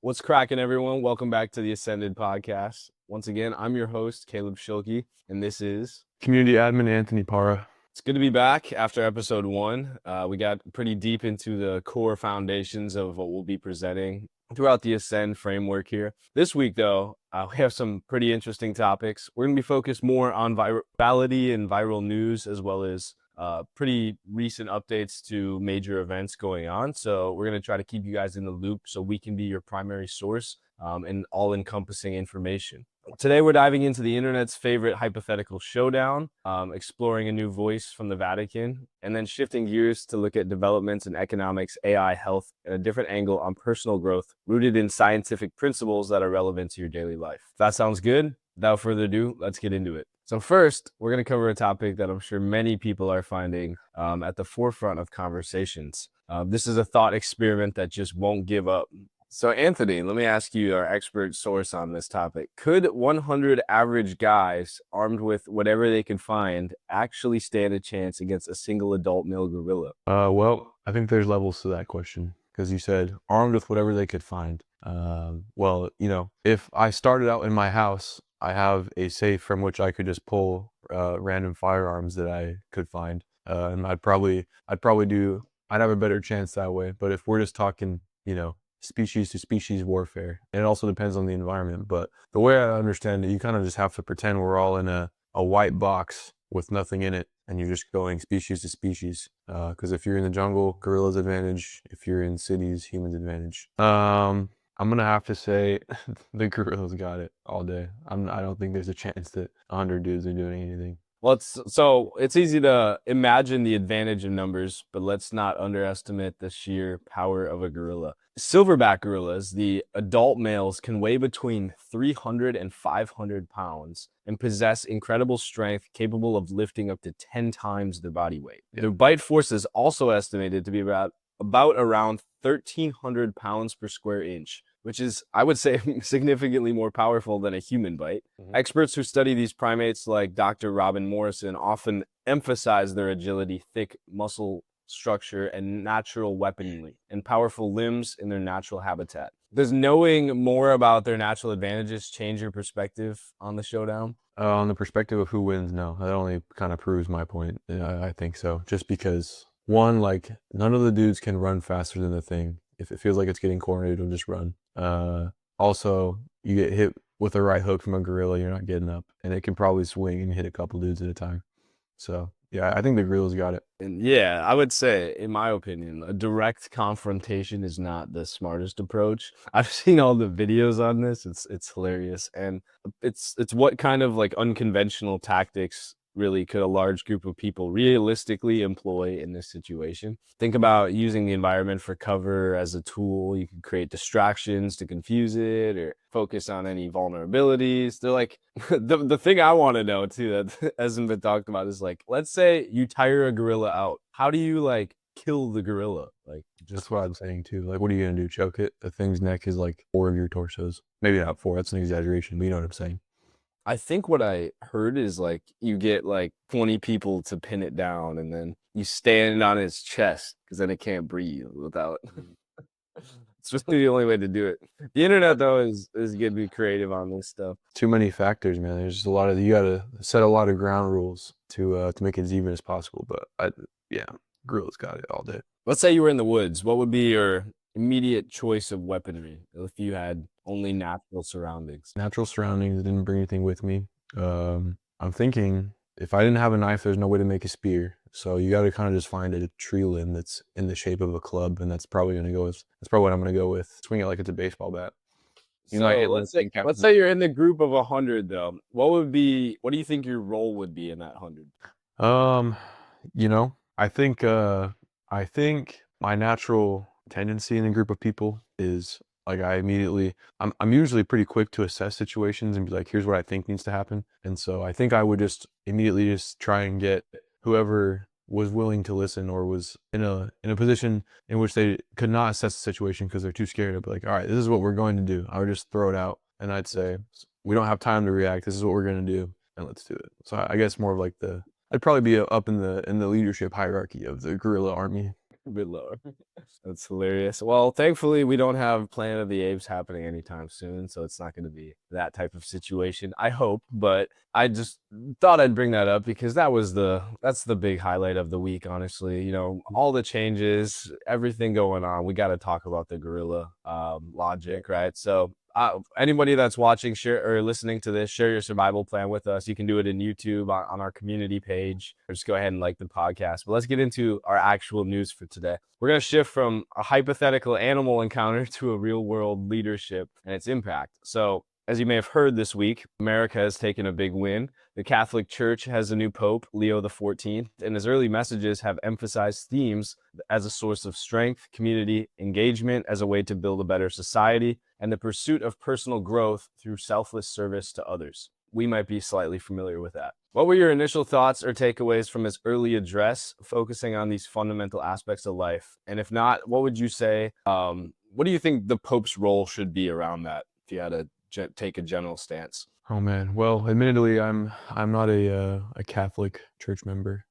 What's cracking, everyone? Welcome back to the Ascended podcast. Once again, I'm your host, Caleb Schuelke, and this is Community admin Anthony Para. It's good to be back after episode 1. We got pretty deep into the core foundations of what we'll be presenting throughout the Ascend framework here. This week, though, we have some pretty interesting topics. We're going to be focused more on virality and viral news, as well as pretty recent updates to major events going on. So we're going to try to keep you guys in the loop so we can be your primary source and all-encompassing information. Today, we're diving into the internet's favorite hypothetical showdown, exploring a new voice from the Vatican, and then shifting gears to look at developments in economics, AI, health, and a different angle on personal growth rooted in scientific principles that are relevant to your daily life. If that sounds good, without further ado, let's get into it. So first, we're going to cover a topic that I'm sure many people are finding at the forefront of conversations. This is a thought experiment that just won't give up. So Anthony, let me ask you, our expert source on this topic. Could 100 average guys armed with whatever they can find actually stand a chance against a single adult male gorilla? Well, I think there's levels to that question because you said armed with whatever they could find. Well, if I started out in my house, I have a safe from which I could just pull random firearms that I could find, and I'd have a better chance that way. But if we're just talking, species to species warfare, and it also depends on the environment. But the way I understand it, you kind of just have to pretend we're all in a white box with nothing in it, and you're just going species to species. Because if you're in the jungle, gorillas advantage. If you're in cities, humans advantage. I'm gonna have to say the gorillas got it all day. I don't think there's a chance that 100 dudes are doing anything. Well, it's easy to imagine the advantage of numbers, but let's not underestimate the sheer power of a gorilla. Silverback gorillas, the adult males, can weigh between 300 and 500 pounds and possess incredible strength, capable of lifting up to 10 times their body weight. Yeah. Their bite force is also estimated to be about around 1,300 pounds per square inch, which is, I would say, significantly more powerful than a human bite. Mhm. Experts who study these primates, like Dr. Robin Morrison, often emphasize their agility, thick muscle structure, and natural weaponry, and powerful limbs in their natural habitat. Does knowing more about their natural advantages change your perspective on the showdown? On the perspective of who wins, no, that only kind of proves my point. I think so. Just because one, like, none of the dudes can run faster than the thing. If it feels like it's getting cornered, it'll just run. Also, you get hit with a right hook from a gorilla, you're not getting up, and it can probably swing and hit a couple dudes at a time. So yeah, I think the gorilla's got it. And yeah, I would say, in my opinion, a direct confrontation is not the smartest approach. I've seen all the videos on this. It's hilarious. And it's what kind of like unconventional tactics really could a large group of people realistically employ in this situation? Think about using the environment for cover as a tool. You can create distractions to confuse it or focus on any vulnerabilities. They're like, the thing I want to know too that hasn't been talked about is like, let's say you tire a gorilla out. How do you like kill the gorilla? Like, That's what I'm saying too. Like, what are you gonna do? Choke it? The thing's neck is like 4 of your torsos. Maybe not 4. That's an exaggeration, but you know what I'm saying. I think what I heard is like you get like 20 people to pin it down and then you stand on its chest because then it can't breathe without. It's just the only way to do it. The internet though is gonna be creative on this stuff. Too many factors, man. There's just a lot of you gotta set a lot of ground rules to make it as even as possible. But yeah, gorilla's got it all day. Let's say you were in the woods. What would be your immediate choice of weaponry if you had only natural surroundings? Natural surroundings, didn't bring anything with me. I'm thinking if I didn't have a knife, there's no way to make a spear. So you got to kind of just find a tree limb that's in the shape of a club, and that's probably what I'm gonna go with. Swing it like it's a baseball bat. So let's say you're in the group of 100 though. What do you think your role would be in that 100? I think my natural tendency in a group of people is like I'm usually pretty quick to assess situations and be like, here's what I think needs to happen. And so I think I would just immediately just try and get whoever was willing to listen or was in a position in which they could not assess the situation because they're too scared to be like, all right, this is what we're going to do. I would just throw it out and I'd say, we don't have time to react. This is what we're going to do and let's do it. So I guess more of like I'd probably be up in the leadership hierarchy of the guerrilla army. A bit lower. That's hilarious. Well, thankfully, we don't have Planet of the Apes happening anytime soon, so it's not going to be that type of situation. I hope, but I just thought I'd bring that up because that's the big highlight of the week, honestly. All the changes, everything going on. We got to talk about the gorilla logic, right? So anybody that's watching, share or listening to this, share your survival plan with us. You can do it in YouTube on our community page, or just go ahead and like the podcast. But let's get into our actual news for today. We're going to shift from a hypothetical animal encounter to a real world leadership and its impact. So, as you may have heard this week, America has taken a big win. The Catholic Church has a new Pope, Leo XIV, and his early messages have emphasized themes as a source of strength, community, engagement as a way to build a better society, and the pursuit of personal growth through selfless service to others. We might be slightly familiar with that. What were your initial thoughts or takeaways from his early address, focusing on these fundamental aspects of life? And if not, what would you say? What do you think the Pope's role should be around that, if you had to take a general stance? Oh man, well, admittedly, I'm not a Catholic church member.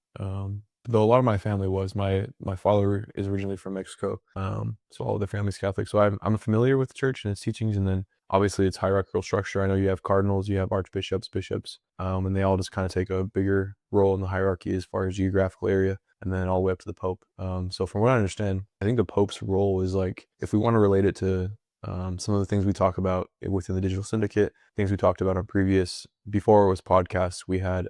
Though a lot of my family was. My father is originally from Mexico, so all of the family's Catholic. So I'm familiar with the church and its teachings, and then obviously its hierarchical structure. I know you have cardinals, you have archbishops, bishops, and they all just kind of take a bigger role in the hierarchy as far as geographical area, and then all the way up to the Pope. So from what I understand, I think the Pope's role is like, if we want to relate it to some of the things we talk about within the digital syndicate, things we talked about on before it was podcasts, we had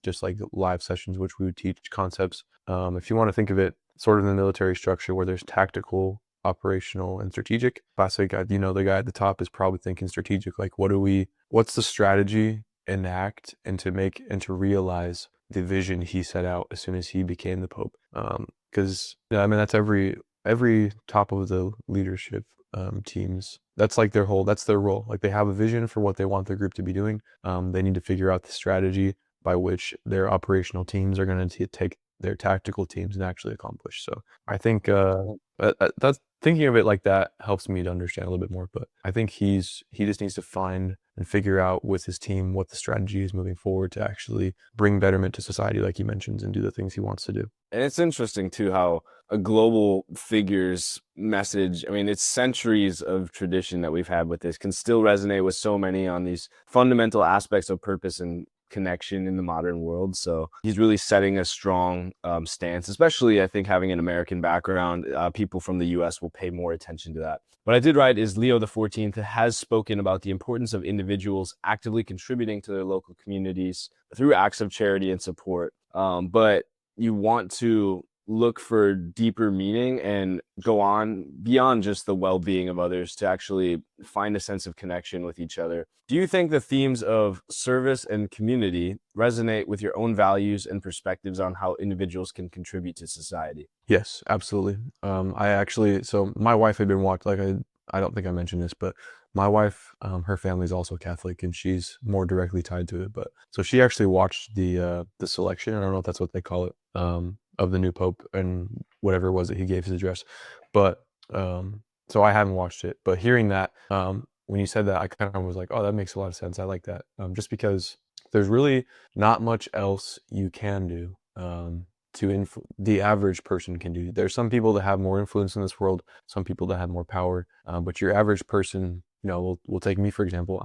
just like live sessions, which we would teach concepts. If you want to think of it sort of in the military structure where there's tactical, operational, and strategic. Classic, the guy at the top is probably thinking strategic, like what's the strategy enact and to realize the vision he set out as soon as he became the Pope. Because that's every top of the leadership teams. That's like that's their role. Like, they have a vision for what they want their group to be doing. They need to figure out the strategy by which their operational teams are going to take their tactical teams and actually accomplish. So I think that's thinking of it like that helps me to understand a little bit more. But I think he just needs to find and figure out with his team what the strategy is moving forward to actually bring betterment to society, like he mentions, and do the things he wants to do. And it's interesting too how a global figure's message, it's centuries of tradition that we've had with this, can still resonate with so many on these fundamental aspects of purpose and connection in the modern world. So he's really setting a strong stance, especially I think having an American background. People from the US will pay more attention to that. What I did write is Leo XIV has spoken about the importance of individuals actively contributing to their local communities through acts of charity and support. But you want to look for deeper meaning and go on beyond just the well-being of others to actually find a sense of connection with each other. Do you think the themes of service and community resonate with your own values and perspectives on how individuals can contribute to society? Yes, absolutely. So my wife had been watching, I don't think I mentioned this, but my wife, her family's also Catholic, and she's more directly tied to it. But so she actually watched the selection. I don't know if that's what they call it, of the new Pope and whatever it was that he gave his address. But so I haven't watched it. But hearing that, when you said that, I kind of was like, oh, that makes a lot of sense. I like that. Just because there's really not much else you can do. The average person can do. There's some people that have more influence in this world, some people that have more power, but your average person, will take me for example.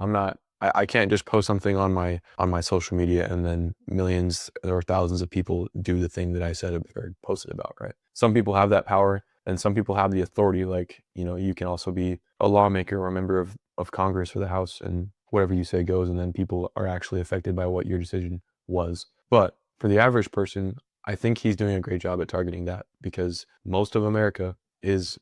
I can't just post something on my social media and then millions or thousands of people do the thing that I said or posted about, right? Some people have that power, and some people have the authority. Like, you can also be a lawmaker or a member of Congress or the House, and whatever you say goes, and then people are actually affected by what your decision was. But for the average person, I think he's doing a great job at targeting that, because most of America is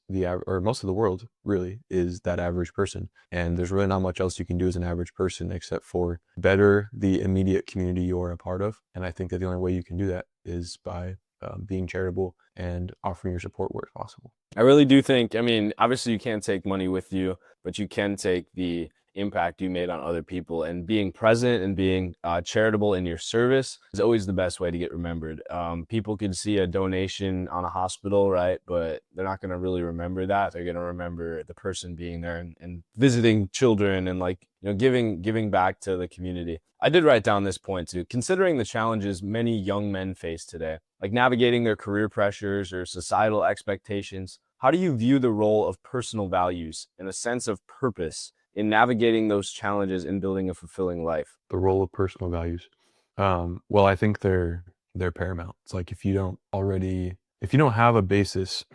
or most of the world really is that average person. And there's really not much else you can do as an average person except for better the immediate community you're a part of. And I think that the only way you can do that is by being charitable and offering your support where it's possible. I really do think, obviously you can't take money with you, but you can take the impact you made on other people, and being present and being charitable in your service is always the best way to get remembered. People could see a donation on a hospital, right? But they're not going to really remember that. They're going to remember the person being there and visiting children and giving back to the community. I did write down this point too. Considering the challenges many young men face today, like navigating their career pressures or societal expectations. How do you view the role of personal values and a sense of purpose in navigating those challenges in building a fulfilling life? The role of personal values. Well, I think they're paramount. It's like if you don't have a basis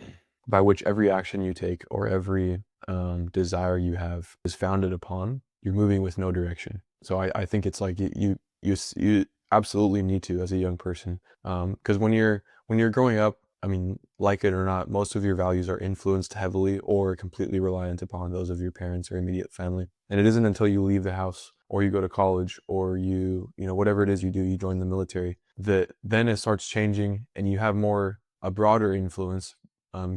by which every action you take or every desire you have is founded upon, you're moving with no direction. So I think it's like you absolutely need to as a young person, because when you're growing up, I mean, like it or not, most of your values are influenced heavily or completely reliant upon those of your parents or immediate family. And it isn't until you leave the house or you go to college or whatever it is you do, you join the military, that then it starts changing and you have a broader influence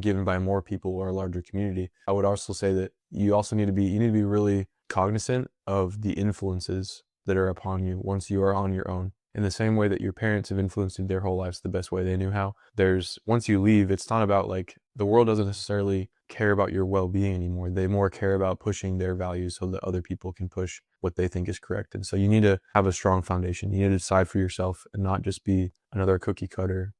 given by more people or a larger community. I would also say that you need to be really cognizant of the influences that are upon you once you are on your own. In the same way that your parents have influenced you their whole lives the best way they knew how, once you leave, it's not about like the world doesn't necessarily care about your well-being anymore. They more care about pushing their values so that other people can push what they think is correct. And so you need to have a strong foundation. You need to decide for yourself and not just be another cookie cutter.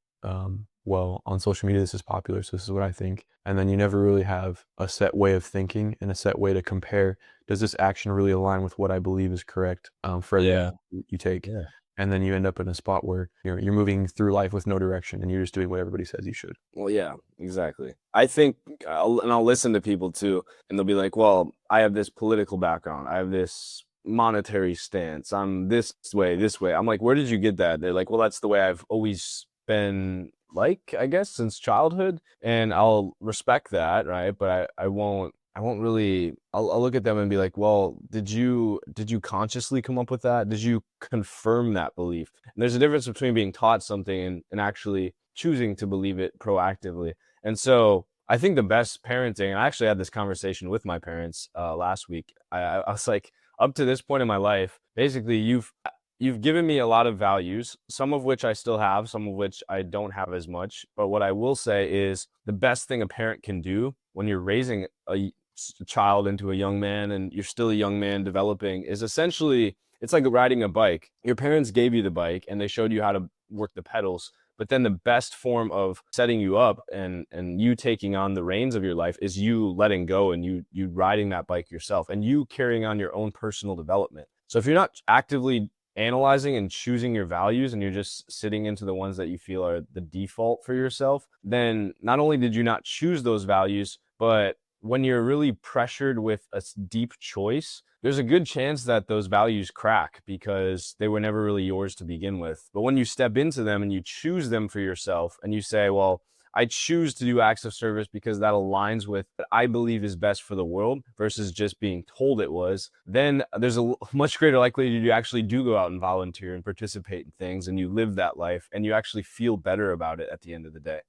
Well, on social media, this is popular, so this is what I think. And then you never really have a set way of thinking and a set way to compare. Does this action really align with what I believe is correct for every Yeah. action you take? Yeah. And then you end up in a spot where you're moving through life with no direction and you're just doing what everybody says you should. Well, yeah, exactly. I think I'll listen to people too, and they'll be like, "Well, I have this political background. I have this monetary stance. I'm this way, this way." I'm like, "Where did you get that?" They're like, "Well, that's the way I've always been, like, I guess, since childhood." And I'll respect that, right? But I won't really. I'll look at them and be like, "Well, did you consciously come up with that? Did you confirm that belief?" And there's a difference between being taught something and actually choosing to believe it proactively. And so I think the best parenting, and I actually had this conversation with my parents last week. I was like, up to this point in my life, basically, you've given me a lot of values, some of which I still have, some of which I don't have as much. But what I will say is the best thing a parent can do when you're raising a child into a young man and you're still a young man developing is essentially it's like riding a bike. Your parents gave you the bike and they showed you how to work the pedals. But then the best form of setting you up and you taking on the reins of your life is you letting go and you riding that bike yourself and you carrying on your own personal development. So if you're not actively analyzing and choosing your values and you're just sitting into the ones that you feel are the default for yourself, then not only did you not choose those values, but when you're really pressured with a deep choice, there's a good chance that those values crack because they were never really yours to begin with. But when you step into them and you choose them for yourself and you say, well, I choose to do acts of service because that aligns with what I believe is best for the world versus just being told it was, then there's a much greater likelihood you actually do go out and volunteer and participate in things and you live that life and you actually feel better about it at the end of the day.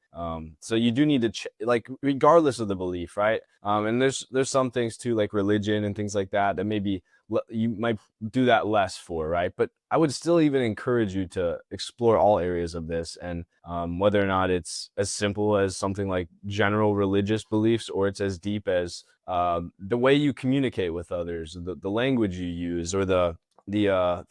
So you do need to like regardless of the belief, right? And there's some things too like religion and things like that maybe you might do that less for, right? But I would still even encourage you to explore all areas of this and whether or not it's as simple as something like general religious beliefs or it's as deep as the way you communicate with others, the language you use, or the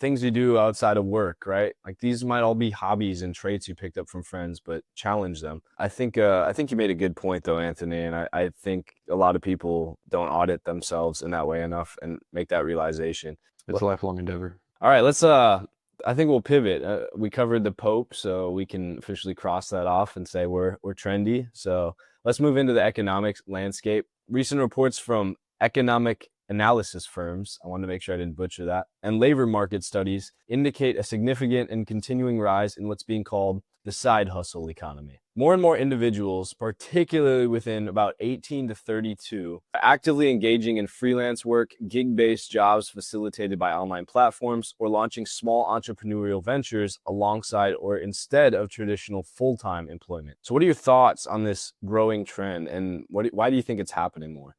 things you do outside of work, right? Like these might all be hobbies and traits you picked up from friends, but challenge them. I think you made a good point though, Anthony, and I think a lot of people don't audit themselves in that way enough and make that realization. It's a lifelong endeavor. All right, let's I think we'll pivot. We covered the Pope, so we can officially cross that off and say we're trendy. So let's move into the economic landscape. Recent reports from economic analysis firms, I wanted to make sure I didn't butcher that, and labor market studies indicate a significant and continuing rise in what's being called the side hustle economy. More and more individuals, particularly within about 18 to 32, are actively engaging in freelance work, gig-based jobs facilitated by online platforms, or launching small entrepreneurial ventures alongside or instead of traditional full-time employment. So what are your thoughts on this growing trend, and why do you think it's happening more?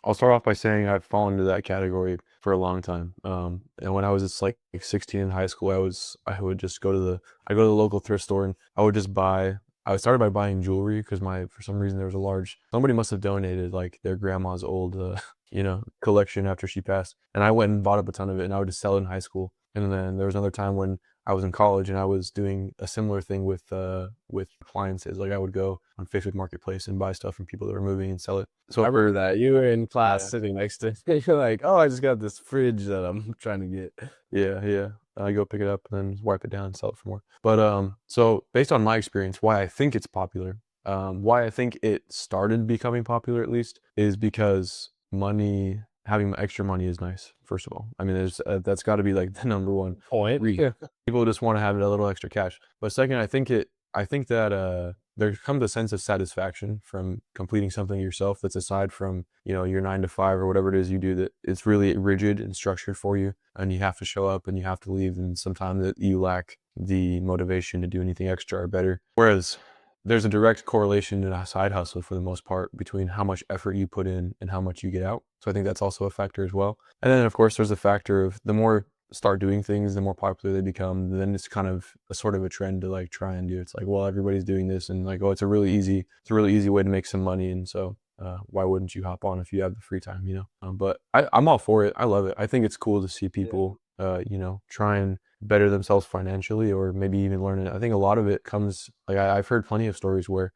I'll start off by saying I've fallen into that category for a long time. And when I was just like 16 in high school, I would just I go to the local thrift store and I would just buy. I started by buying jewelry because for some reason there was somebody must have donated like their grandma's old collection after she passed, and I went and bought up a ton of it and I would just sell it in high school. And then there was another time when I was in college and I was doing a similar thing with appliances. Like I would go on Facebook Marketplace and buy stuff from people that were moving and sell it. I So remember that you were in class yeah, sitting next to you're like, oh, I just got this fridge that I'm trying to get. yeah, I go pick it up and then wipe it down and sell it for more. But so based on my experience, why I think it's popular, why I think it started becoming popular at least is because having extra money is nice. First of all, I mean, that's got to be like the number one Point. reason. Yeah. People just want to have a little extra cash. But second, I think that there comes a sense of satisfaction from completing something yourself that's aside from, your 9 to 5 or whatever it is you do, that it's really rigid and structured for you, and you have to show up and you have to leave, and sometimes that you lack the motivation to do anything extra or better. Whereas there's a direct correlation in a side hustle for the most part between how much effort you put in and how much you get out. So I think that's also a factor as well. And then of course there's a factor of the more start doing things, the more popular they become. Then it's kind of a sort of a trend to like try and do. It's like, well, everybody's doing this, and like, oh, it's a really easy way to make some money, and so why wouldn't you hop on if you have the free time, But I'm all for it. I love it. I think it's cool to see people, try and better themselves financially, or maybe even learn it. I think a lot of it comes, like I've heard plenty of stories where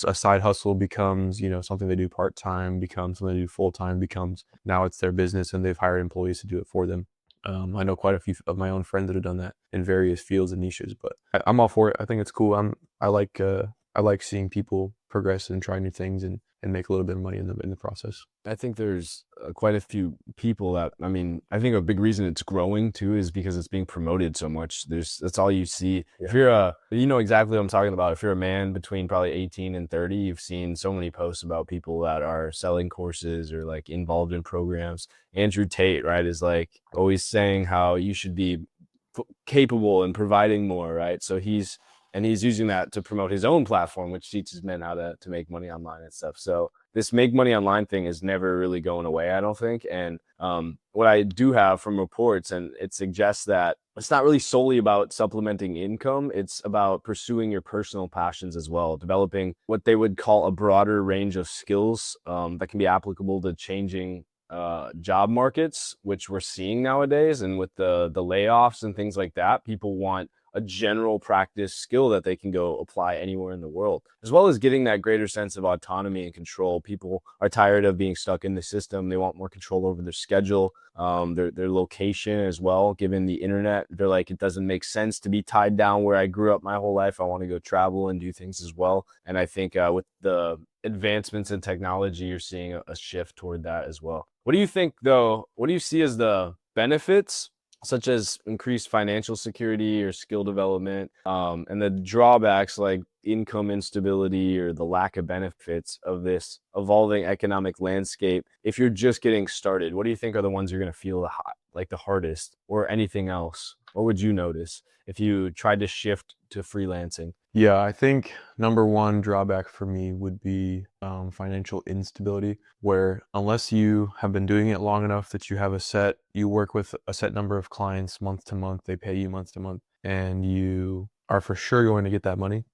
a side hustle becomes, something they do part-time, becomes something they do full-time, becomes now it's their business and they've hired employees to do it for them. I know quite a few of my own friends that have done that in various fields and niches, but I'm all for it. I think it's cool. I like seeing people progress and try new things and make a little bit of money in the process. I think there's quite a few people that, I mean, I think a big reason it's growing too is because it's being promoted so much. That's all you see. If Yeah. you know exactly what I'm talking about. If you're a man between probably 18 and 30, you've seen so many posts about people that are selling courses or like involved in programs. Andrew Tate, right, is like always saying how you should be capable and providing more, right? So he's using that to promote his own platform, which teaches men how to make money online and stuff. So this make money online thing is never really going away, I don't think. And what I do have from reports, and it suggests that it's not really solely about supplementing income. It's about pursuing your personal passions as well, developing what they would call a broader range of skills that can be applicable to changing job markets, which we're seeing nowadays. And with the layoffs and things like that, people want a general practice skill that they can go apply anywhere in the world, as well as getting that greater sense of autonomy and control. People are tired of being stuck in the system. They want more control over their schedule, their location as well. Given the internet, they're like, it doesn't make sense to be tied down where I grew up my whole life. I want to go travel and do things as well. And I think with the advancements in technology, you're seeing a shift toward that as well. What do you think, though? What do you see as the benefits, such as increased financial security or skill development, and the drawbacks like income instability or the lack of benefits of this evolving economic landscape? If you're just getting started, what do you think are the ones you're going to feel the hardest, or anything else? What would you notice if you tried to shift to freelancing? Yeah, I think number one drawback for me would be financial instability, where unless you have been doing it long enough that you work with a set number of clients month to month, they pay you month to month, and you are for sure going to get that money,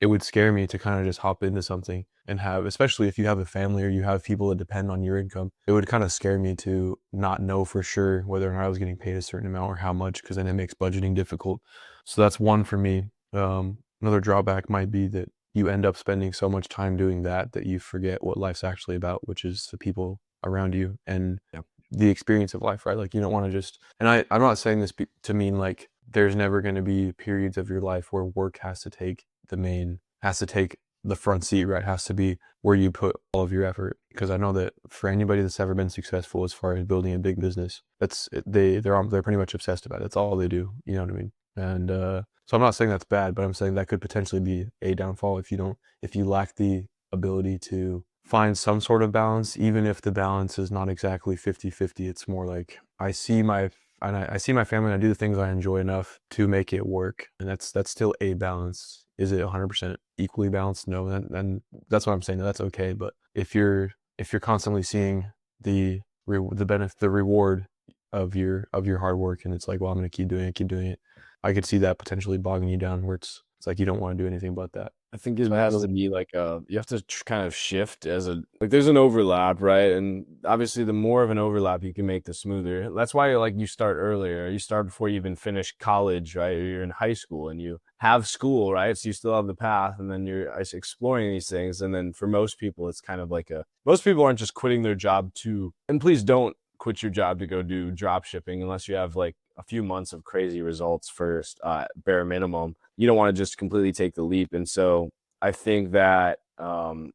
it would scare me to kind of just hop into something and especially if you have a family or you have people that depend on your income, it would kind of scare me to not know for sure whether or not I was getting paid a certain amount or how much, because then it makes budgeting difficult. So that's one for me. Another drawback might be that you end up spending so much time doing that you forget what life's actually about, which is the people around you and Yeah. the experience of life, right? Like you don't want to just, and I'm not saying this to mean like there's never going to be periods of your life where work has to take the front seat, right? Has to be where you put all of your effort. Because I know that for anybody that's ever been successful as far as building a big business, they're pretty much obsessed about it. That's all they do. You know what I mean? And so I'm not saying that's bad, but I'm saying that could potentially be a downfall if you lack the ability to find some sort of balance, even if the balance is not exactly 50-50. It's more like I see my family and I do the things I enjoy enough to make it work. And that's still a balance. Is it 100% equally balanced? No. Then that's what I'm saying. That's okay. But if you're constantly seeing the benefit, the reward of your hard work, and it's like, well, I'm going to keep doing it. I could see that potentially bogging you down where it's like you don't want to do anything but that. I think it So I has have to be like you have to kind of shift as a like there's an overlap, right? And obviously the more of an overlap you can make, the smoother. That's why like you start earlier. You start before you even finish college, right? Or you're in high school and you have school, right? So you still have the path, and then you're exploring these things. And then for most people, it's kind of like a most people aren't just quitting their job to, and please don't quit your job to go do drop shipping unless you have like a few months of crazy results first, bare minimum. You don't want to just completely take the leap. And so I think that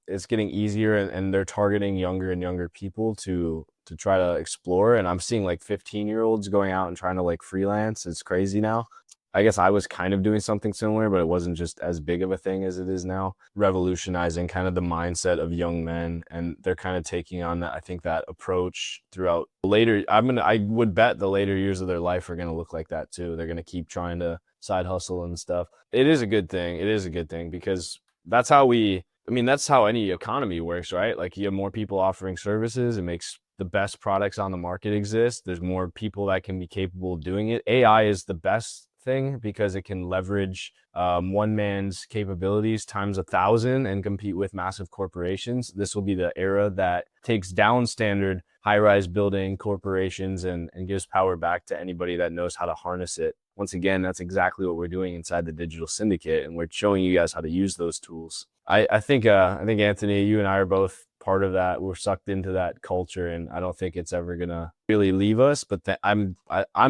it's getting easier, and they're targeting younger and younger people to try to explore. And I'm seeing like 15-year-olds going out and trying to like freelance. It's crazy now. I guess I was kind of doing something similar, but it wasn't just as big of a thing as it is now, revolutionizing kind of the mindset of young men. And they're kind of taking on that, I think, that approach throughout later. I would bet the later years of their life are going to look like that too. They're going to keep trying to side hustle and stuff. It is a good thing. It is a good thing because that's how I mean, that's how any economy works, right? Like you have more people offering services, it makes the best products on the market exist. There's more people that can be capable of doing it. AI is the best thing because it can leverage one man's capabilities times 1,000 and compete with massive corporations. This will be the era that takes down standard high-rise building corporations and gives power back to anybody that knows how to harness it. Once again, that's exactly what we're doing inside the digital syndicate, and we're showing you guys how to use those tools. I think Anthony, you and I are both part of that. We're sucked into that culture, and I don't think it's ever gonna really leave us. But I'm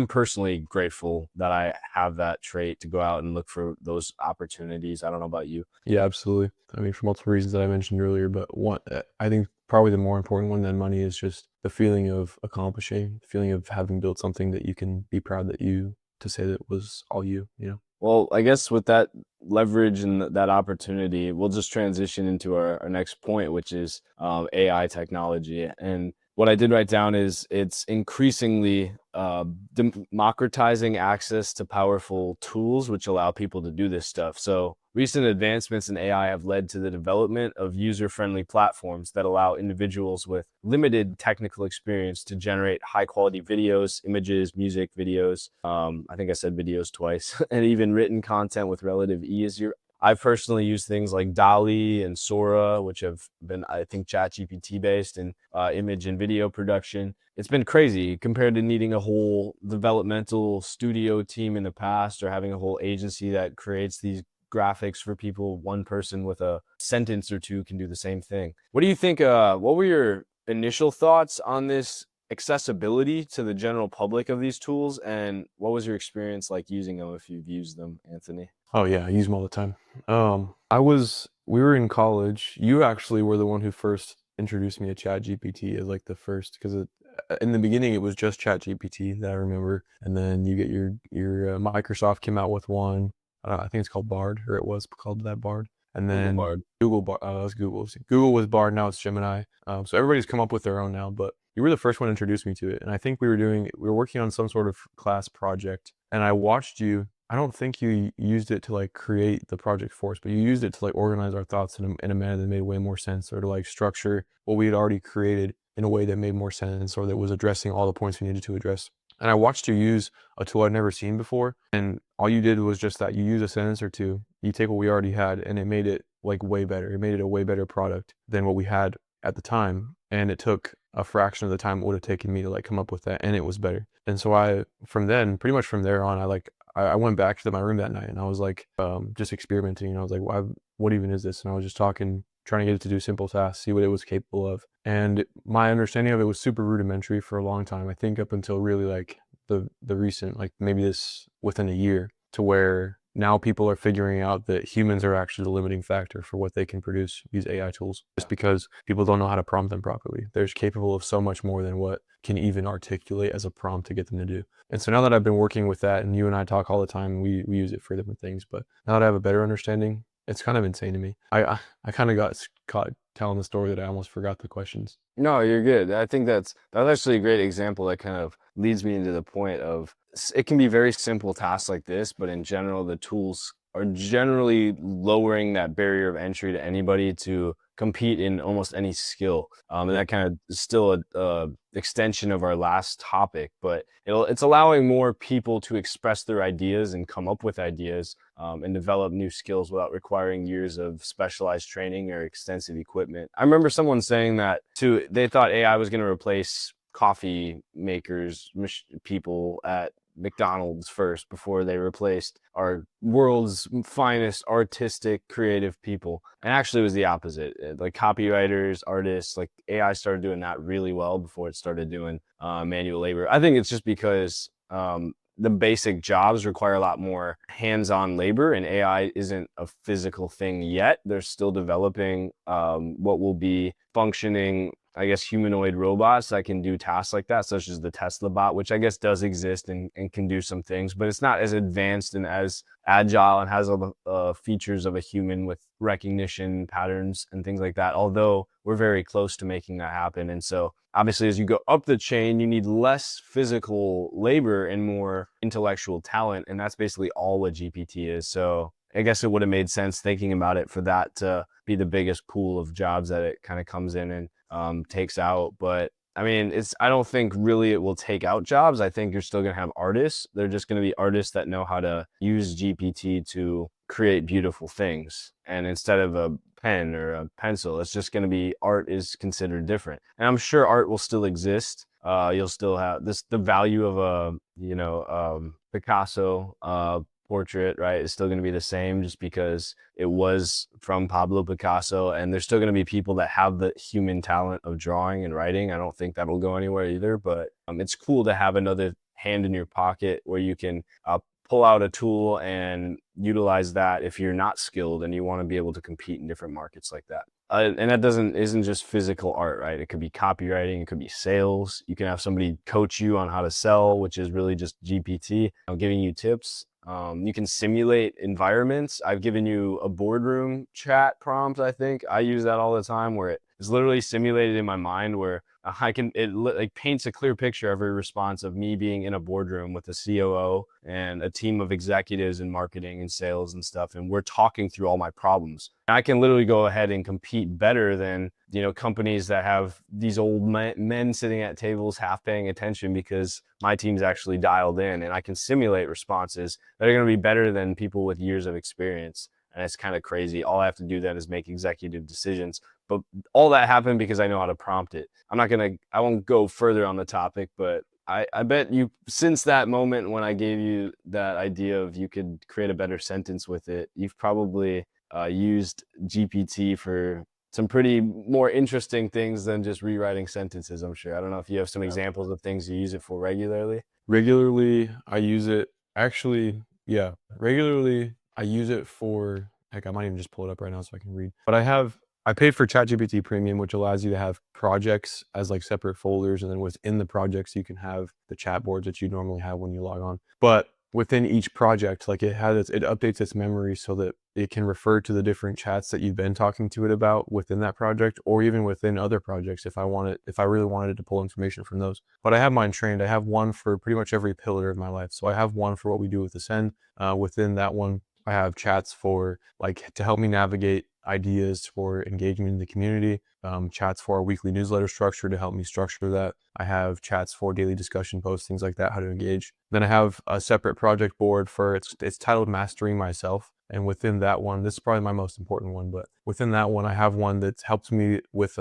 personally grateful that I have that trait to go out and look for those opportunities. I don't know about you. Yeah, absolutely. I mean, for multiple reasons that I mentioned earlier, but one, I think probably the more important one than money is just the feeling of accomplishing, the feeling of having built something that you can be proud that you to say that was all you, you know? Well, I guess with that leverage and that opportunity, we'll just transition into our next point, which is AI technology. And what I did write down is it's increasingly democratizing access to powerful tools which allow people to do this stuff. So recent advancements in AI have led to the development of user-friendly platforms that allow individuals with limited technical experience to generate high-quality videos, images, music, videos. I think I said videos twice, and even written content with relative ease. I've personally used things like DALL-E and Sora, which have been, I think, ChatGPT based in image and video production. It's been crazy compared to needing a whole developmental studio team in the past, or having a whole agency that creates these graphics for people. One person with a sentence or two can do the same thing. What do you think? What were your initial thoughts on this accessibility to the general public of these tools, and what was your experience like using them, if you've used them, Anthony? Oh yeah, I use them all the time. We were in college. You actually were the one who first introduced me to ChatGPT as like the first, because in the beginning it was just ChatGPT that I remember, and then you get your Microsoft came out with one. I think it's called Bard, or it was called that Bard, and Google then Bard. Google Bard. That was Google's. Google was Bard. Now it's Gemini. So everybody's come up with their own now, but you were the first one to introduce me to it, and I think we were working on some sort of class project, and I watched you. I don't think you used it to like create the project for us, but you used it to like organize our thoughts in a manner that made way more sense, or to like structure what we had already created in a way that made more sense, or that was addressing all the points we needed to address. And I watched you use a tool I'd never seen before, and all you did was just that. You use a sentence or two, you take what we already had, and it made it like way better. It made it a way better product than what we had at the time, and it took a fraction of the time it would have taken me to like come up with that, and it was better. And so pretty much from there on, I went back to my room that night, and I was like, just experimenting. And I was like, what even is this? And I was just trying to get it to do simple tasks, see what it was capable of. And my understanding of it was super rudimentary for a long time. I think up until really like the recent, like maybe this within a year, to where now people are figuring out that humans are actually the limiting factor for what they can produce, these AI tools, just because people don't know how to prompt them properly. They're capable of so much more than what can even articulate as a prompt to get them to do. And so now that I've been working with that, and you and I talk all the time, we use it for different things, but now that I have a better understanding, it's kind of insane to me. I kind of got caught telling the story that I almost forgot the questions. No, you're good. I think that's actually a great example that kind of leads me into the point of it can be very simple tasks like this, but in general, the tools are generally lowering that barrier of entry to anybody to compete in almost any skill. And that kind of is still a extension of our last topic, but it's allowing more people to express their ideas and come up with ideas, and develop new skills without requiring years of specialized training or extensive equipment. I remember someone saying that too. They thought AI was going to replace coffee makers, people at McDonald's first before they replaced our world's finest artistic creative people. And actually it was the opposite. Like copywriters, artists, like AI started doing that really well before it started doing manual labor. I think it's just because the basic jobs require a lot more hands-on labor, and AI isn't a physical thing yet. They're still developing what will be functioning, I guess, humanoid robots that can do tasks like that, such as the Tesla bot, which I guess does exist and can do some things, but it's not as advanced and as agile and has all the features of a human with recognition patterns and things like that, although we're very close to making that happen. And so obviously, as you go up the chain, you need less physical labor and more intellectual talent, and that's basically all what GPT is. So I guess it would have made sense thinking about it for that to be the biggest pool of jobs that it kind of comes in and takes out. But I mean, I don't think really it will take out jobs. I think you're still going to have artists. They're just going to be artists that know how to use GPT to create beautiful things. And instead of a pen or a pencil, it's just going to be art is considered different. And I'm sure art will still exist. You'll still have the value of a, Picasso, portrait, right, is still going to be the same just because it was from Pablo Picasso, and there's still going to be people that have the human talent of drawing and writing. I don't think that'll go anywhere either, but it's cool to have another hand in your pocket where you can pull out a tool and utilize that if you're not skilled and you want to be able to compete in different markets like that. And that isn't just physical art, right? It could be copywriting, it could be sales. You can have somebody coach you on how to sell, which is really just GPT, giving you tips. You can simulate environments. I've given you a boardroom chat prompt. I think I use that all the time, where it is literally simulated in my mind, where it paints a clear picture every response of me being in a boardroom with a COO and a team of executives in marketing and sales and stuff, and we're talking through all my problems. I can literally go ahead and compete better than companies that have these old men sitting at tables half paying attention, because my team's actually dialed in, and I can simulate responses that are going to be better than people with years of experience. And it's kind of crazy. All I have to do then is make executive decisions. But all that happened because I know how to prompt it. I won't go further on the topic, but I bet you, since that moment when I gave you that idea of you could create a better sentence with it, you've probably used GPT for some pretty more interesting things than just rewriting sentences, I'm sure. I don't know if you have some examples of things you use it for regularly. Regularly, I use it. Actually, yeah, regularly I use it for, heck, I might even just pull it up right now so I can read. But I paid for ChatGPT Premium, which allows you to have projects as like separate folders, and then within the projects you can have the chat boards that you normally have when you log on. But within each project, like it updates its memory so that it can refer to the different chats that you've been talking to it about within that project, or even within other projects if I really wanted it to pull information from those. But I have mine trained. I have one for pretty much every pillar of my life. So I have one for what we do with Ascend. Within that one, I have chats for like to help me navigate ideas for engagement in the community, chats for our weekly newsletter structure to help me structure that. I have chats for daily discussion posts, things like that, how to engage. Then I have a separate project board for it's titled Mastering Myself. And within that one, this is probably my most important one, but within that one, I have one that helps me with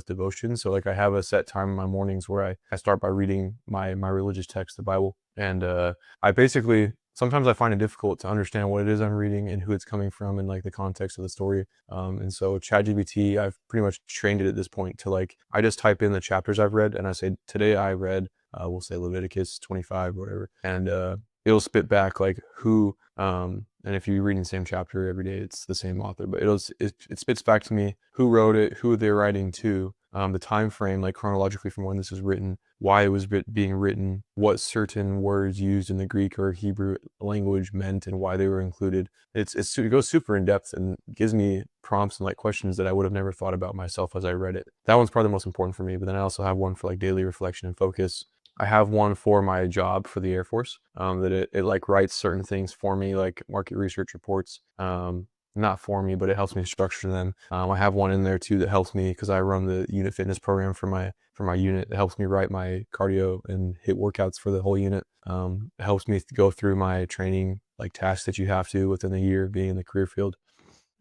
devotion. So like I have a set time in my mornings where I start by reading my religious text, the Bible. And I basically, sometimes I find it difficult to understand what it is I'm reading and who it's coming from and like the context of the story. And so ChatGPT, I've pretty much trained it at this point to like, I just type in the chapters I've read and I say, today I read, we'll say Leviticus 25 or whatever. And it'll spit back like who, and if you're reading the same chapter every day, it's the same author, but it spits back to me who wrote it, who they're writing to, the time frame, like chronologically from when this was written, why it was being written, what certain words used in the Greek or Hebrew language meant, and why they were included. It goes super in depth and gives me prompts and like questions that I would have never thought about myself as I read it. That one's probably the most important for me. But then I also have one for like daily reflection and focus. I have one for my job for the Air Force, that it like writes certain things for me, like market research reports. not for me, but it helps me structure them. I have one in there too that helps me because I run the unit fitness program for my unit. It helps me write my cardio and hit workouts for the whole unit. It helps me go through my training like tasks that you have to within a year of being in the career field.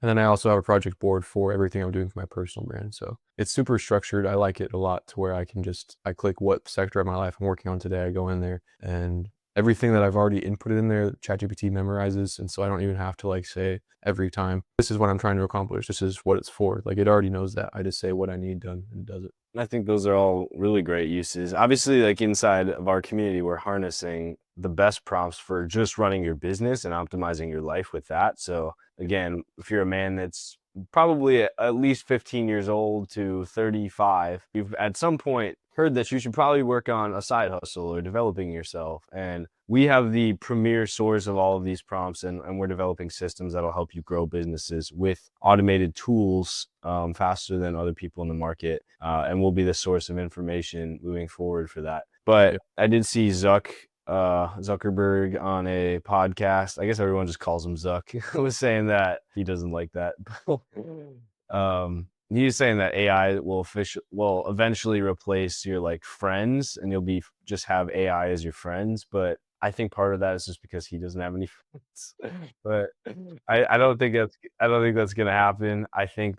And then I also have a project board for everything I'm doing for my personal brand. So it's super structured. I like it a lot to where I click what sector of my life I'm working on today. I go in there and everything that I've already inputted in there, ChatGPT memorizes. And so I don't even have to like say every time, this is what I'm trying to accomplish. This is what it's for. Like it already knows that. I just say what I need done and it does it. I think those are all really great uses. Obviously, like inside of our community, we're harnessing the best prompts for just running your business and optimizing your life with that. So again, if you're a man that's probably at least 15 years old to 35, you've at some point heard that you should probably work on a side hustle or developing yourself. And we have the premier source of all of these prompts, and we're developing systems that'll help you grow businesses with automated tools faster than other people in the market, and we'll be the source of information moving forward for that. But I did see Zuckerberg on a podcast. I guess everyone just calls him Zuck. Was saying that he doesn't like that. He was saying that AI will eventually replace your like friends, and you'll just have AI as your friends. But I think part of that is just because he doesn't have any friends. But I don't think that's gonna happen. I think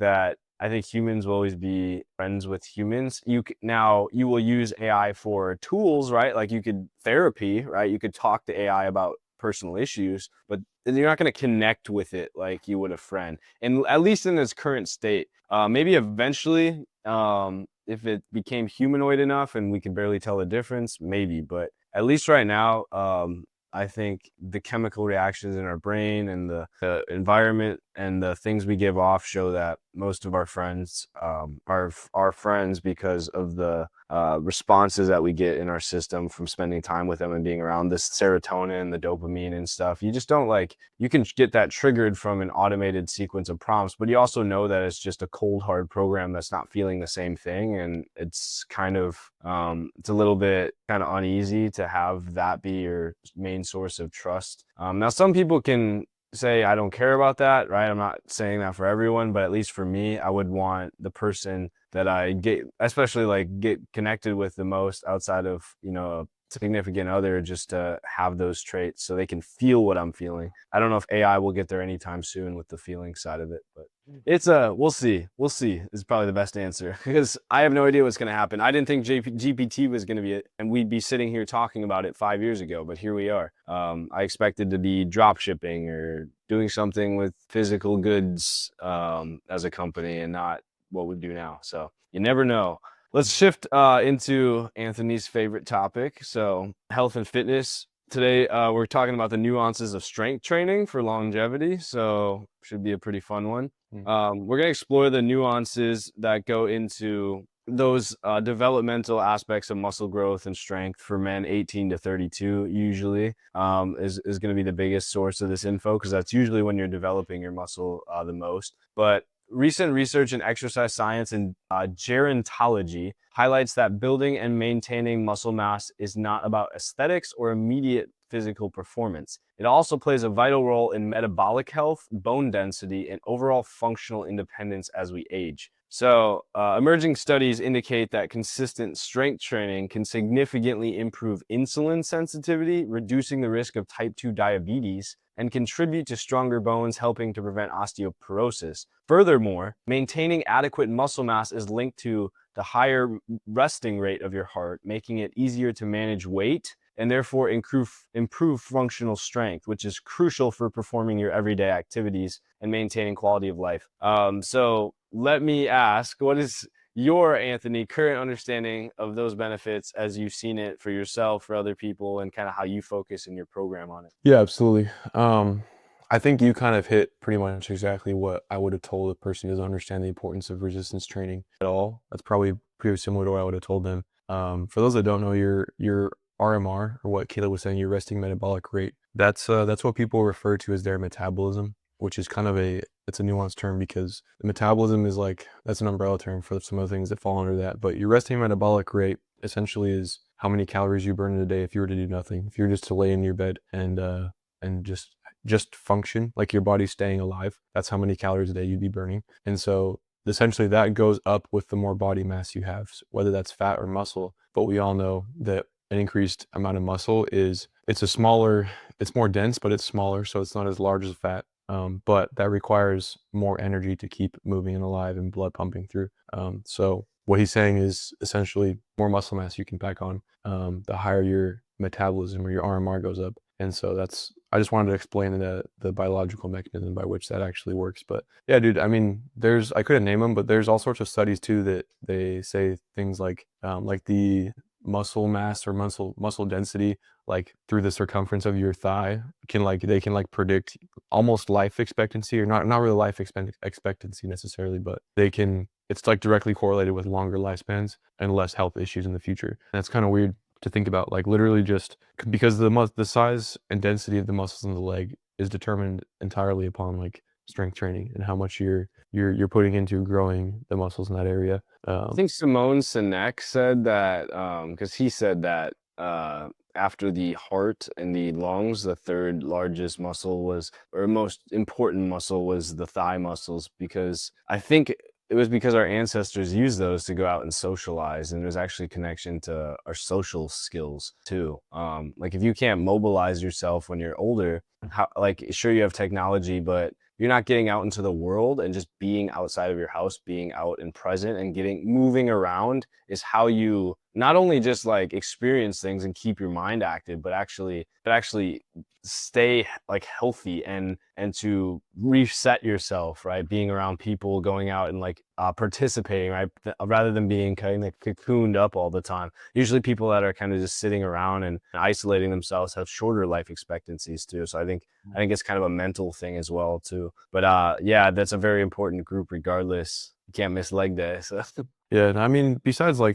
humans will always be friends with humans. Now you will use AI for tools, right? Like you could therapy, right? You could talk to AI about personal issues, but you're not going to connect with it like you would a friend. And at least in its current state, maybe eventually, if it became humanoid enough and we can barely tell the difference, maybe. But at least right now, I think the chemical reactions in our brain and the environment and the things we give off show that most of our friends are friends because of the responses that we get in our system from spending time with them and being around this serotonin, the dopamine and stuff. You just don't you can get that triggered from an automated sequence of prompts, but you also know that it's just a cold, hard program that's not feeling the same thing. And it's kind of, it's a little bit kind of uneasy to have that be your main source of trust. Now, some people can say, I don't care about that, right? I'm not saying that for everyone, but at least for me, I would want the person that I especially get connected with the most outside of, a significant other, just to have those traits so they can feel what I'm feeling. I don't know if AI will get there anytime soon with the feeling side of it, but it's we'll see. We'll see is probably the best answer because I have no idea what's going to happen. I didn't think GPT was going to be it, and we'd be sitting here talking about it 5 years ago, but here we are. I expected to be drop shipping or doing something with physical goods as a company and not what we do now. So you never know. Let's shift into Anthony's favorite topic. So health and fitness. Today, we're talking about the nuances of strength training for longevity. So should be a pretty fun one. We're going to explore the nuances that go into those developmental aspects of muscle growth and strength for men 18 to 32 usually is going to be the biggest source of this info because that's usually when you're developing your muscle the most. But recent research in exercise science and gerontology highlights that building and maintaining muscle mass is not about aesthetics or immediate physical performance. It also plays a vital role in metabolic health, bone density, and overall functional independence as we age. So, emerging studies indicate that consistent strength training can significantly improve insulin sensitivity, reducing the risk of type 2 diabetes, and contribute to stronger bones, helping to prevent osteoporosis. Furthermore, maintaining adequate muscle mass is linked to the higher resting rate of your heart, making it easier to manage weight and therefore improve functional strength, which is crucial for performing your everyday activities and maintaining quality of life. So let me ask, what is your, Anthony, current understanding of those benefits as you've seen it for yourself, for other people, and kind of how you focus in your program on it? Yeah, absolutely. I think you kind of hit pretty much exactly what I would have told a person who doesn't understand the importance of resistance training at all. That's probably pretty similar to what I would have told them. For those that don't know, your RMR, or what Caleb was saying, your resting metabolic rate, that's what people refer to as their metabolism, which is kind of it's a nuanced term because the metabolism is that's an umbrella term for some of the things that fall under that. But your resting metabolic rate essentially is how many calories you burn in a day if you were to do nothing, if you were just to lay in your bed and just just function, like your body staying alive. That's how many calories a day you'd be burning. And so essentially that goes up with the more body mass you have, whether that's fat or muscle. But we all know that an increased amount of muscle it's more dense, but it's smaller, so it's not as large as fat. But that requires more energy to keep moving and alive and blood pumping through. So what he's saying is essentially more muscle mass you can pack on, the higher your metabolism or your RMR goes up. And so I just wanted to explain the biological mechanism by which that actually works. But yeah, dude, I mean, I couldn't name them, but there's all sorts of studies too that they say things like the muscle mass or muscle density, like through the circumference of your thigh, they can predict almost life expectancy, or not really life expectancy necessarily, but it's like directly correlated with longer lifespans and less health issues in the future. And that's kind of weird to think about, like literally just because the size and density of the muscles in the leg is determined entirely upon like strength training and how much you're putting into growing the muscles in that area. I think Simone Sinek said that, because he said that after the heart and the lungs, the third largest muscle or most important muscle was the thigh muscles, because I think it was because our ancestors used those to go out and socialize, and there's actually connection to our social skills too. Like if you can't mobilize yourself when you're older, sure you have technology, but you're not getting out into the world and just being outside of your house, being out and present and moving around is how you not only just like experience things and keep your mind active, but actually stay like healthy and to reset yourself, right? Being around people, going out and like participating, right? Rather than being kind of cocooned up all the time. Usually people that are kind of just sitting around and isolating themselves have shorter life expectancies too. So I think it's kind of a mental thing as well too. But yeah, that's a very important group regardless. You can't miss leg day. So. Yeah, and I mean, besides I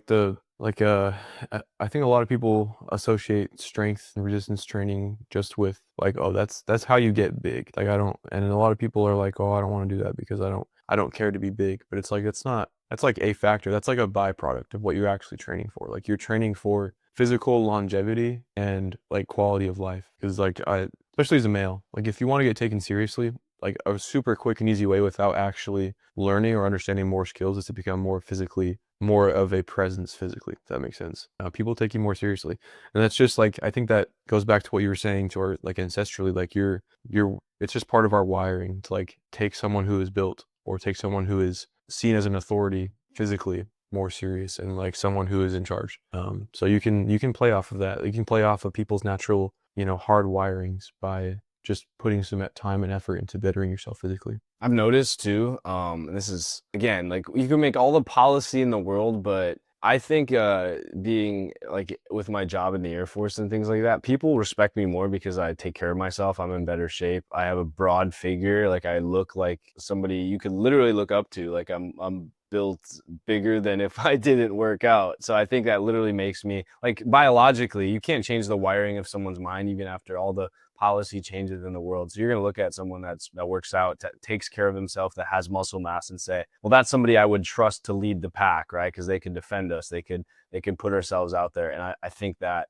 think a lot of people associate strength and resistance training just with like, oh, that's how you get big. Like and a lot of people are like, oh, I don't want to do that because I don't care to be big. But it's like that's like a factor. That's like a byproduct of what you're actually training for. Like you're training for physical longevity and like quality of life. Because especially as a male, like if you want to get taken seriously, like a super quick and easy way without actually learning or understanding more skills is to become more of a presence physically, if that makes sense. People take you more seriously. And that's just like, I think that goes back to what you were saying to our, like ancestrally, like it's just part of our wiring to like take someone who is built or take someone who is seen as an authority physically more serious and like someone who is in charge. So you can play off of that. You can play off of people's natural, hard wirings by just putting some time and effort into bettering yourself physically. I've noticed too, and this is again, like you can make all the policy in the world, but I think being like with my job in the Air Force and things like that, people respect me more because I take care of myself. I'm in better shape. I have a broad figure. Like I look like somebody you could literally look up to. Like I'm built bigger than if I didn't work out. So I think that literally makes me like biologically, you can't change the wiring of someone's mind even after all the policy changes in the world. So you're going to look at someone that works out, takes care of himself, that has muscle mass, and say, well, that's somebody I would trust to lead the pack, right? Because they could defend us, they could put ourselves out there, and I think that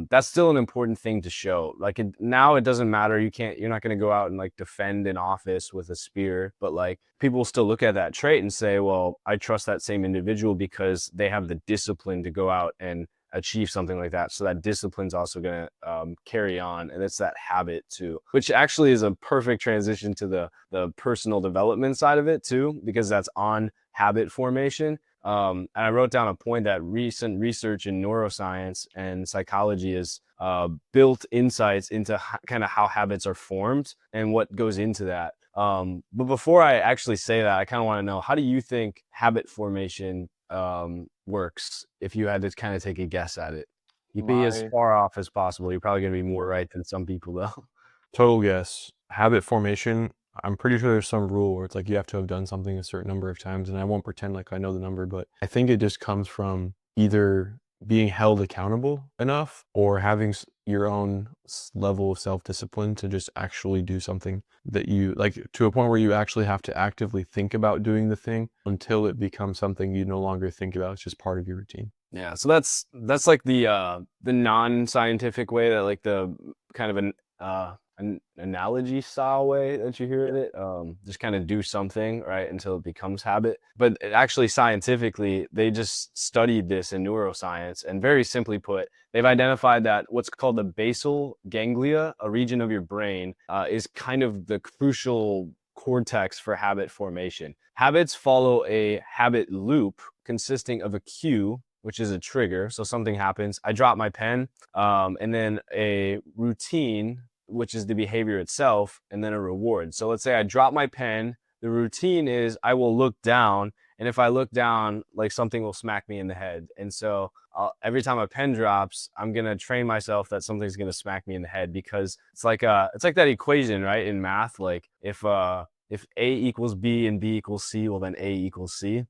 that's still an important thing to show. Like now, it doesn't matter. You're not going to go out and like defend an office with a spear, but like people will still look at that trait and say, well, I trust that same individual because they have the discipline to go out and achieve something like that. So that discipline's also going to carry on, and it's that habit too, which actually is a perfect transition to the personal development side of it too, because that's on habit formation. And I wrote down a point that recent research in neuroscience and psychology is built insights into kind of how habits are formed and what goes into that. But before I actually say that, I kind of want to know, how do you think habit formation works if you had to kind of take a guess at it? You'd be as far off as possible. You're probably going to be more right than some people, though. Total guess. Habit formation. I'm pretty sure there's some rule where it's like you have to have done something a certain number of times, and I won't pretend like I know the number, but I think it just comes from either being held accountable enough or having your own level of self-discipline to just actually do something that you like, to a point where you actually have to actively think about doing the thing until it becomes something you no longer think about. It's just part of your routine. Yeah, so that's like the non-scientific way, that like the kind of a an analogy style way that you hear it. Just kind of do something, right, until it becomes habit. But actually, scientifically, they just studied this in neuroscience, and very simply put, they've identified that what's called the basal ganglia, a region of your brain, is kind of the crucial cortex for habit formation. Habits follow a habit loop consisting of a cue, which is a trigger. So something happens, I drop my pen, and then a routine, which is the behavior itself, and then a reward. So let's say I drop my pen. The routine is I will look down, and if I look down, like something will smack me in the head. And so every time a pen drops, I'm gonna train myself that something's gonna smack me in the head, because it's like that equation, right, in math. Like if A equals B and B equals C, well then A equals C.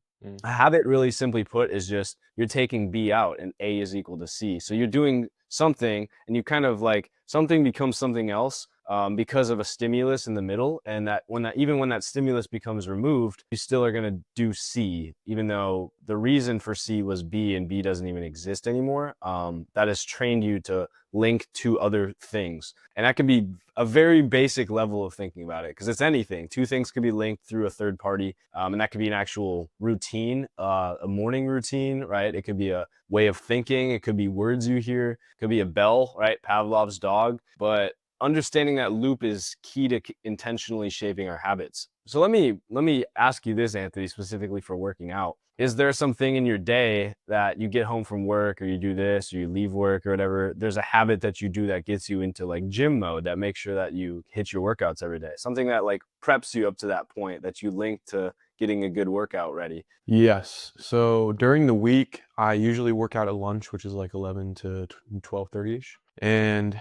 A habit, really simply put, is just you're taking B out and A is equal to C. So you're doing something, and you kind of like something becomes something else because of a stimulus in the middle. And that even when that stimulus becomes removed, you still are going to do C, even though the reason for C was B and B doesn't even exist anymore. That has trained you to link to other things. And that can be a very basic level of thinking about it, because it's anything. Two things could be linked through a third party, and that could be an actual routine, a morning routine, right? It could be a way of thinking. It could be words you hear. It could be a bell, right? Pavlov's dog. But understanding that loop is key to intentionally shaping our habits. So let me ask you this, Anthony, specifically for working out. Is there something in your day that you get home from work, or you do this, or you leave work or whatever, there's a habit that you do that gets you into like gym mode, that makes sure that you hit your workouts every day? Something that like preps you up to that point that you link to getting a good workout ready. Yes. So during the week, I usually work out at lunch, which is like 11 to 12:30ish. And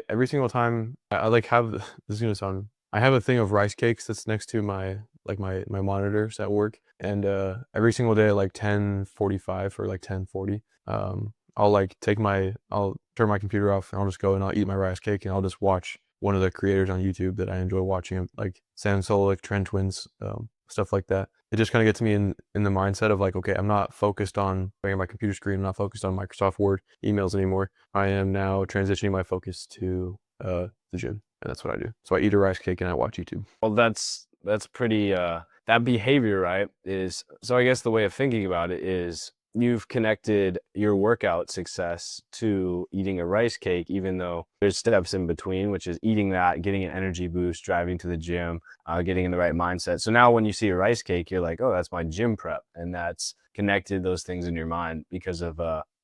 every single time I like have this is gonna sound I have a thing of rice cakes that's next to my monitors at work. And every single day at like 10:45 or like 10:40, I'll turn my computer off, and I'll just go and I'll eat my rice cake, and I'll just watch one of the creators on YouTube that I enjoy watching, like Sam Solik, Trend Twins, stuff like that. It just kind of gets me in the mindset of like, okay, I'm not focused on my computer screen. I'm not focused on Microsoft Word emails anymore. I am now transitioning my focus to the gym, and that's what I do. So I eat a rice cake and I watch YouTube. Well, that's pretty that behavior, right, is, so I guess the way of thinking about it is you've connected your workout success to eating a rice cake, even though there's steps in between, which is eating that, getting an energy boost, driving to the gym, getting in the right mindset. So now when you see a rice cake, you're like, oh, that's my gym prep. And that's connected those things in your mind because of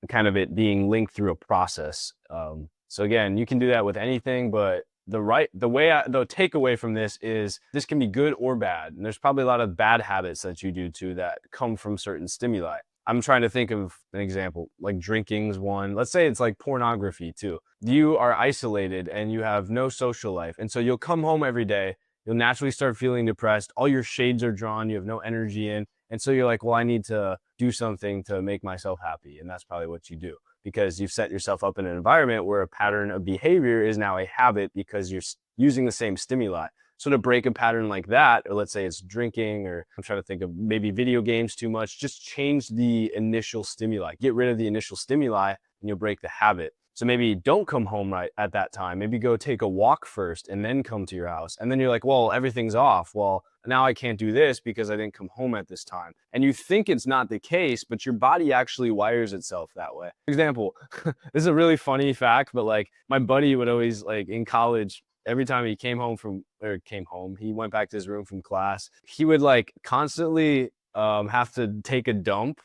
kind of it being linked through a process. So again, you can do that with anything, but the takeaway from this is this can be good or bad. And there's probably a lot of bad habits that you do too that come from certain stimuli. I'm trying to think of an example, like drinking's one. Let's say it's like pornography too. You are isolated and you have no social life. And so you'll come home every day. You'll naturally start feeling depressed. All your shades are drawn. You have no energy in. And so you're like, well, I need to do something to make myself happy. And that's probably what you do, because you've set yourself up in an environment where a pattern of behavior is now a habit because you're using the same stimuli. So to break a pattern like that, or let's say it's drinking, or I'm trying to think of maybe video games too much, just change the initial stimuli. Get rid of the initial stimuli and you'll break the habit. So maybe don't come home right at that time. Maybe go take a walk first and then come to your house. And then you're like, well, everything's off. Well, now I can't do this because I didn't come home at this time. And you think it's not the case, but your body actually wires itself that way. For example, this is a really funny fact, but like my buddy would always, like in college, every time he he went back to his room from class, he would like constantly have to take a dump.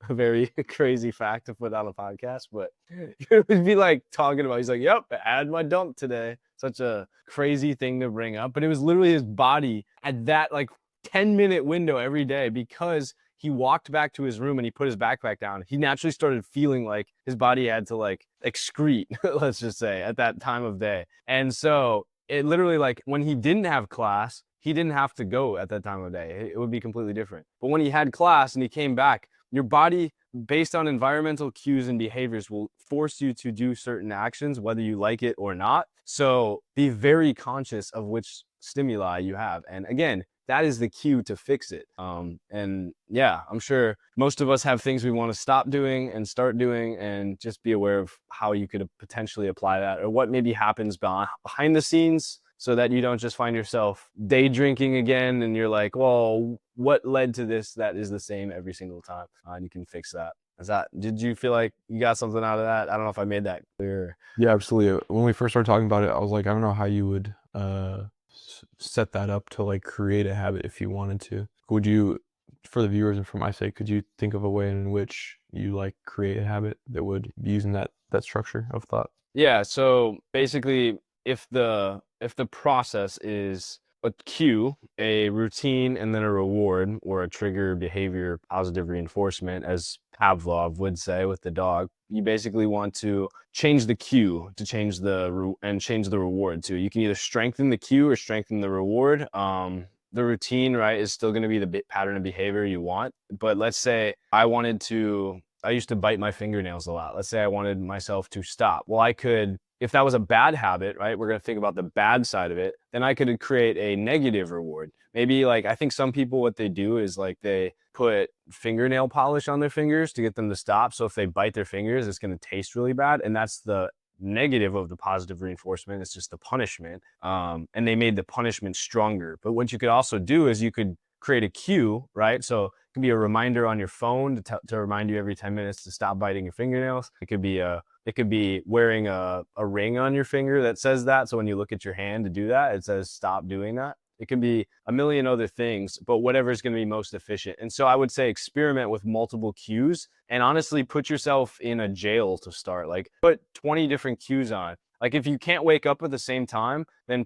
A very crazy fact to put on a podcast, but he would be like talking about, he's like, yep, I had my dump today. Such a crazy thing to bring up, but it was literally his body at that like 10-minute window every day, because he walked back to his room and he put his backpack down. He naturally started feeling like his body had to like excrete, let's just say, at that time of day. And so it literally, like when he didn't have class, he didn't have to go at that time of day. It would be completely different. But when he had class and he came back, your body, based on environmental cues and behaviors, will force you to do certain actions, whether you like it or not. So be very conscious of which stimuli you have. And again, that is the cue to fix it. And yeah, I'm sure most of us have things we want to stop doing and start doing, and just be aware of how you could potentially apply that, or what maybe happens behind the scenes, so that you don't just find yourself day drinking again and you're like, well, what led to this that is the same every single time? And you can fix that. Did you feel like you got something out of that? I don't know if I made that clear. Yeah, absolutely. When we first started talking about it, I was like, I don't know how you would set that up to like create a habit if you wanted to. Would you, for the viewers and for my sake, could you think of a way in which you like create a habit that would be using that structure of thought? Yeah, so basically, if the process is a cue, a routine, and then a reward or a trigger behavior, positive reinforcement, as Pavlov would say with the dog, you basically want to change the cue to change and change the reward too. You can either strengthen the cue or strengthen the reward. The routine, right, is still going to be the pattern of behavior you want. But let's say I used to bite my fingernails a lot. Let's say I wanted myself to stop. Well, if that was a bad habit, right, we're going to think about the bad side of it, then I could create a negative reward. Maybe like, I think some people, what they do is like they put fingernail polish on their fingers to get them to stop. So if they bite their fingers, it's going to taste really bad. And that's the negative of the positive reinforcement. It's just the punishment. And they made the punishment stronger. But what you could also do is you could create a cue, right? So it could be a reminder on your phone to remind you every 10 minutes to stop biting your fingernails. It could be wearing a ring on your finger that says that. So when you look at your hand to do that, it says stop doing that. It can be a million other things, but whatever is going to be most efficient. And so I would say experiment with multiple cues, and honestly put yourself in a jail to start. Like put 20 different cues on. Like if you can't wake up at the same time, then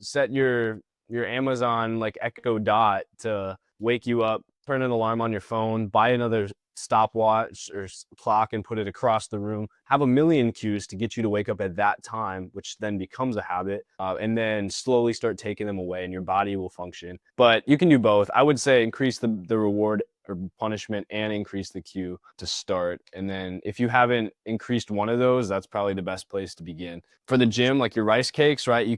set your Amazon like Echo Dot to wake you up, turn an alarm on your phone, buy another stopwatch or clock and put it across the room. Have a million cues to get you to wake up at that time, which then becomes a habit, and then slowly start taking them away and your body will function. But you can do both. I would say increase the reward or punishment and increase the cue to start. And then if you haven't increased one of those, that's probably the best place to begin. For the gym, like your rice cakes, right? You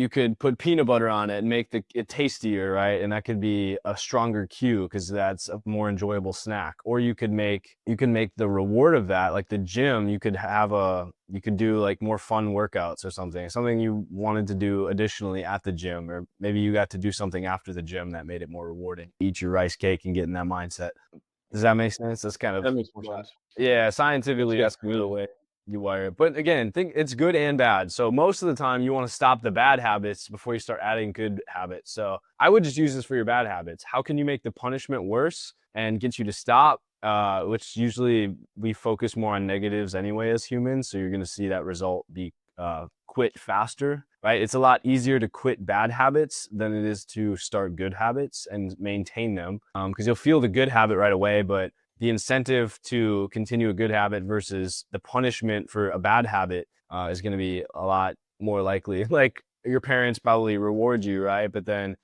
could put peanut butter on it and make it tastier, right? And that could be a stronger cue because that's a more enjoyable snack. Or you can make the reward of that, like the gym, you could do like more fun workouts or something you wanted to do additionally at the gym, or maybe you got to do something after the gym that made it more rewarding. Eat your rice cake and get in that mindset. Does that make sense? That's kind of, That makes more sense. yeah, scientifically, Yeah, that's kind of the way you wire it. But again, think it's good and bad. So most of the time you want to stop the bad habits before you start adding good habits. So I would just use this for your bad habits. How can you make the punishment worse and get you to stop? Which usually we focus more on negatives anyway as humans. So you're going to see that result be quit faster, right? It's a lot easier to quit bad habits than it is to start good habits and maintain them, because you'll feel the good habit right away, but the incentive to continue a good habit versus the punishment for a bad habit is going to be a lot more likely. Like your parents probably reward you, right? But then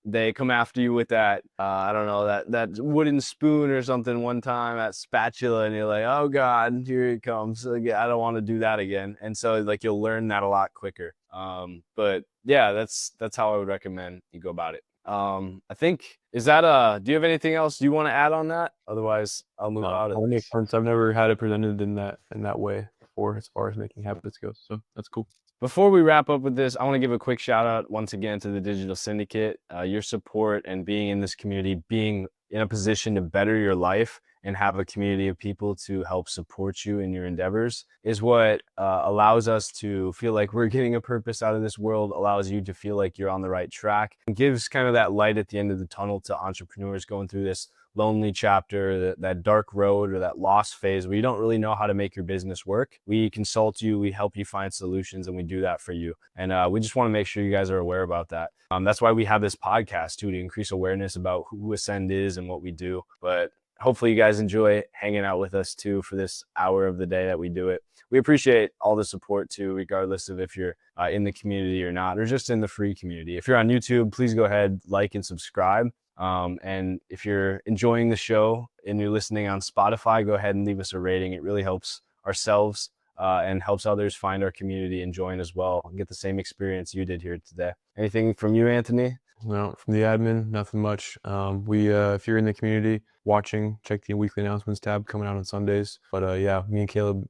they come after you with that, I don't know, that wooden spoon or something one time, that spatula, and you're like, oh God, here it comes. Like, I don't want to do that again. And so like you'll learn that a lot quicker. But yeah, that's how I would recommend you go about it. I think, do you have anything else you want to add on that? Otherwise, I'll move out of this. I've never had it presented in that way before as far as making habits go. So that's cool. Before we wrap up with this, I want to give a quick shout out once again to the Digital Syndicate. Your support and being in this community, being in a position to better your life and have a community of people to help support you in your endeavors is what allows us to feel like we're getting a purpose out of this world, allows you to feel like you're on the right track, and gives kind of that light at the end of the tunnel to entrepreneurs going through this lonely chapter, that dark road or that lost phase where you don't really know how to make your business work. We consult you, we help you find solutions, and we do that for you. And we just want to make sure you guys are aware about that. That's why we have this podcast too, to increase awareness about who Ascend is and what we do. But hopefully you guys enjoy hanging out with us too for this hour of the day that we do it. We appreciate all the support too, regardless of if you're in the community or not, or just in the free community. If you're on YouTube, please go ahead, like and subscribe. And if you're enjoying the show and you're listening on Spotify, go ahead and leave us a rating. It really helps ourselves and helps others find our community and join as well and get the same experience you did here today. Anything from you, Anthony? No, from the admin, nothing much. If you're in the community watching, check the weekly announcements tab coming out on Sundays. But yeah, me and Caleb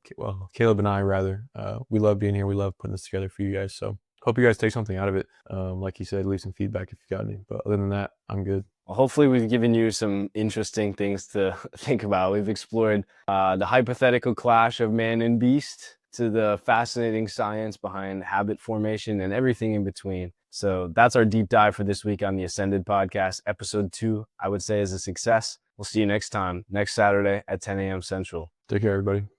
and I rather, we love being here. We love putting this together for you guys. So hope you guys take something out of it. Like you said, leave some feedback if you got any. But other than that, I'm good. Well, hopefully we've given you some interesting things to think about. We've explored the hypothetical clash of man and beast to the fascinating science behind habit formation and everything in between. So that's our deep dive for this week on the Ascended Podcast. Episode 2, I would say, is a success. We'll see you next time, next Saturday at 10 a.m. Central. Take care, everybody.